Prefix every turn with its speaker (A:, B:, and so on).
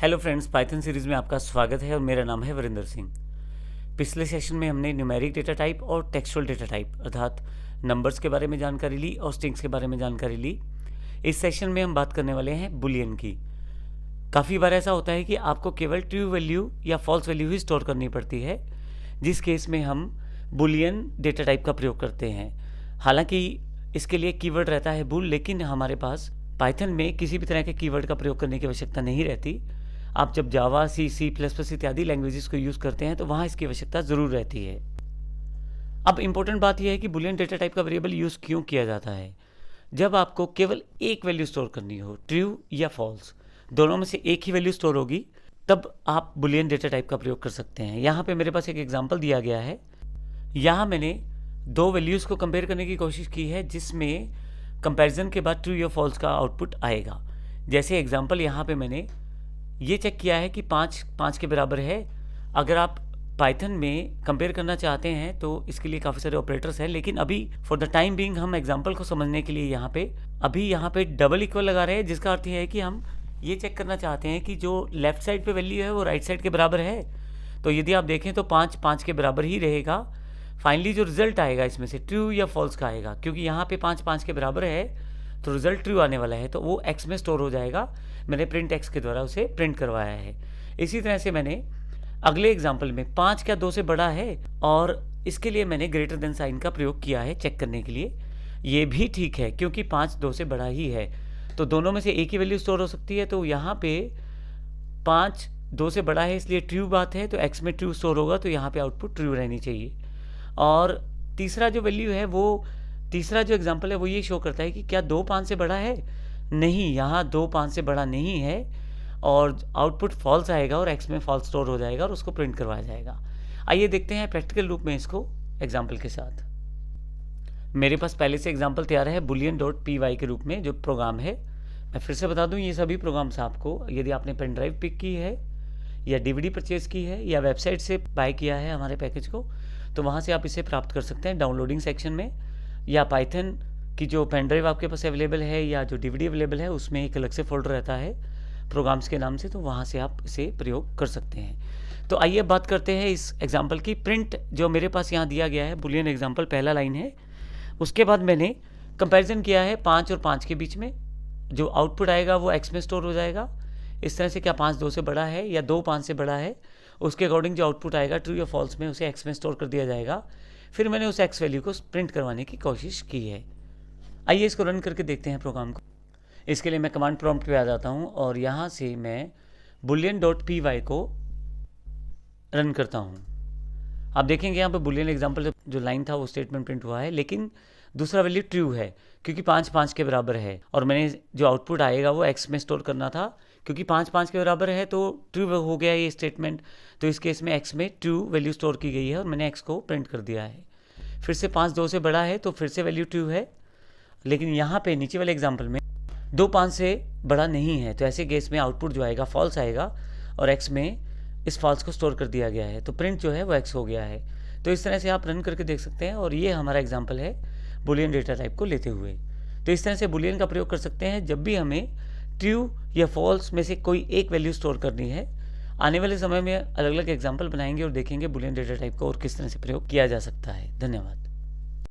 A: Hello friends, Python series में आपका स्वागत है और मेरा नाम है वरिंदर सिंह। पिछले सेशन में हमने न्यूमेरिक डेटा टाइप और टेक्सचुअल डेटा टाइप अर्थात नंबर्स के बारे में जानकारी ली और स्ट्रिंग्स के बारे में जानकारी ली। इस सेशन में हम बात करने वाले हैं बुलियन की। काफ़ी बार ऐसा होता है कि आपको केवल ट्रू वैल्यू या फॉल्स वैल्यू ही स्टोर करनी पड़ती है, जिस केस में हम बुलियन डेटा टाइप का प्रयोग करते हैं। हालांकि इसके लिए कीवर्ड रहता है बुल, लेकिन हमारे पास पाइथन में किसी भी तरह के कीवर्ड का प्रयोग करने की आवश्यकता नहीं रहती। आप जब जावा, सी++ इत्यादि लैंग्वेजेस को यूज़ करते हैं तो वहाँ इसकी आवश्यकता ज़रूर रहती है। अब इम्पोर्टेंट बात यह है कि बुलियन डेटा टाइप का वेरिएबल यूज़ क्यों किया जाता है। जब आपको केवल एक वैल्यू स्टोर करनी हो, ट्रू या फॉल्स, दोनों में से एक ही वैल्यू स्टोर होगी, तब आप बुलियन डेटा टाइप का प्रयोग कर सकते हैं। यहाँ पे मेरे पास एक एग्जांपल दिया गया है। यहाँ मैंने दो वैल्यूज़ को कंपेयर करने की कोशिश की है, जिसमें कंपैरिजन के बाद ट्रू या फॉल्स का आउटपुट आएगा। जैसे एग्जांपल यहाँ पे मैंने ये चेक किया है कि 5 के बराबर है। अगर आप पाइथन में कंपेयर करना चाहते हैं तो इसके लिए काफ़ी सारे ऑपरेटर्स हैं, लेकिन अभी फॉर द टाइम बीइंग हम एग्जांपल को समझने के लिए यहाँ पे डबल इक्वल लगा रहे हैं, जिसका अर्थ ये है कि हम ये चेक करना चाहते हैं कि जो लेफ्ट साइड पे वैल्यू है वो राइट साइड के बराबर है। तो यदि आप देखें तो 5 के बराबर ही रहेगा। फाइनली जो रिजल्ट आएगा इसमें से ट्रू या फॉल्स का आएगा, क्योंकि यहाँ पे 5 के बराबर है तो रिजल्ट ट्रू आने वाला है, तो वो एक्स में स्टोर हो जाएगा। मैंने प्रिंट एक्स के द्वारा उसे प्रिंट करवाया है। इसी तरह से मैंने अगले एग्जाम्पल में 5 क्या 2 से बड़ा है, और इसके लिए मैंने ग्रेटर देन साइन का प्रयोग किया है चेक करने के लिए। ये भी ठीक है क्योंकि 5 2 से बड़ा ही है, तो दोनों में से एक ही वैल्यू स्टोर हो सकती है। तो यहाँ पे 5 2 से बड़ा है इसलिए ट्रू बात है, तो एक्स में ट्रू स्टोर होगा, तो यहाँ पे आउटपुट ट्रू रहनी चाहिए। और तीसरा जो वैल्यू है वो तीसरा जो एग्जांपल है वो ये शो करता है कि क्या 2 5 से बड़ा है। नहीं, यहाँ 2 5 से बड़ा नहीं है, और आउटपुट फॉल्स आएगा और एक्स में फॉल्स स्टोर हो जाएगा और उसको प्रिंट करवाया जाएगा। आइए देखते हैं प्रैक्टिकल रूप में इसको एग्जाम्पल के साथ। मेरे पास पहले से एग्जाम्पल तैयार है boolean.py के रूप में जो प्रोग्राम है। मैं फिर से बता दूं, ये सभी प्रोग्राम्स आपको, यदि आपने पेन ड्राइव पिक की है या डीवीडी परचेज की है या वेबसाइट से बाय किया है हमारे पैकेज को, तो वहाँ से आप इसे प्राप्त कर सकते हैं डाउनलोडिंग सेक्शन में, या पाइथन की जो पेन ड्राइव आपके पास अवेलेबल है या जो डीवीडी अवेलेबल है उसमें एक अलग से फोल्डर रहता है प्रोग्राम्स के नाम से, तो वहाँ से आप इसे प्रयोग कर सकते हैं। तो आइए बात करते हैं इस एग्जाम्पल की। प्रिंट जो मेरे पास यहाँ दिया गया है बुलियन एग्जाम्पल, पहला लाइन है। उसके बाद मैंने कंपैरिजन किया है 5 और 5 के बीच में। जो आउटपुट आएगा वो एक्स में स्टोर हो जाएगा। इस तरह से क्या 5 2 से बड़ा है या 2 5 से बड़ा है, उसके अकॉर्डिंग जो आउटपुट आएगा ट्रू या फॉल्स में उसे एक्स में स्टोर कर दिया जाएगा। फिर मैंने उस एक्स वैल्यू को प्रिंट करवाने की कोशिश की है। आइए इसको रन करके देखते हैं प्रोग्राम को। इसके लिए मैं कमांड प्रॉम्प्ट पे आ जाता हूँ और यहाँ से मैं boolean.py को रन करता हूँ। आप देखेंगे यहाँ पे बुलियन एग्जाम्पल जो लाइन था वो स्टेटमेंट प्रिंट हुआ है, लेकिन दूसरा वैल्यू ट्रू है क्योंकि 5 5 के बराबर है, और मैंने जो आउटपुट आएगा वो एक्स में स्टोर करना था। क्योंकि 5 5 के बराबर है तो ट्रू हो गया ये स्टेटमेंट, तो इस केस में एक्स में ट्रू वैल्यू स्टोर की गई है और मैंने एक्स को प्रिंट कर दिया है। फिर से 5 2 से बड़ा है तो फिर से वैल्यू ट्रू है, लेकिन यहाँ पे नीचे वाले एग्जाम्पल में 2 5 से बड़ा नहीं है, तो ऐसे केस में आउटपुट जो आएगा फॉल्स आएगा और एक्स में इस फॉल्स को स्टोर कर दिया गया है, तो प्रिंट जो है वो एक्स हो गया है। तो इस तरह से आप रन करके देख सकते हैं, और ये हमारा एग्जाम्पल है बुलियन डेटा टाइप को लेते हुए। तो इस तरह से बुलियन का प्रयोग कर सकते हैं जब भी हमें ट्रू या फॉल्स में से कोई एक वैल्यू स्टोर करनी है। आने वाले समय में अलग अलग एग्जाम्पल बनाएंगे और देखेंगे बुलियन डेटा टाइप को और किस तरह से प्रयोग किया जा सकता है। धन्यवाद।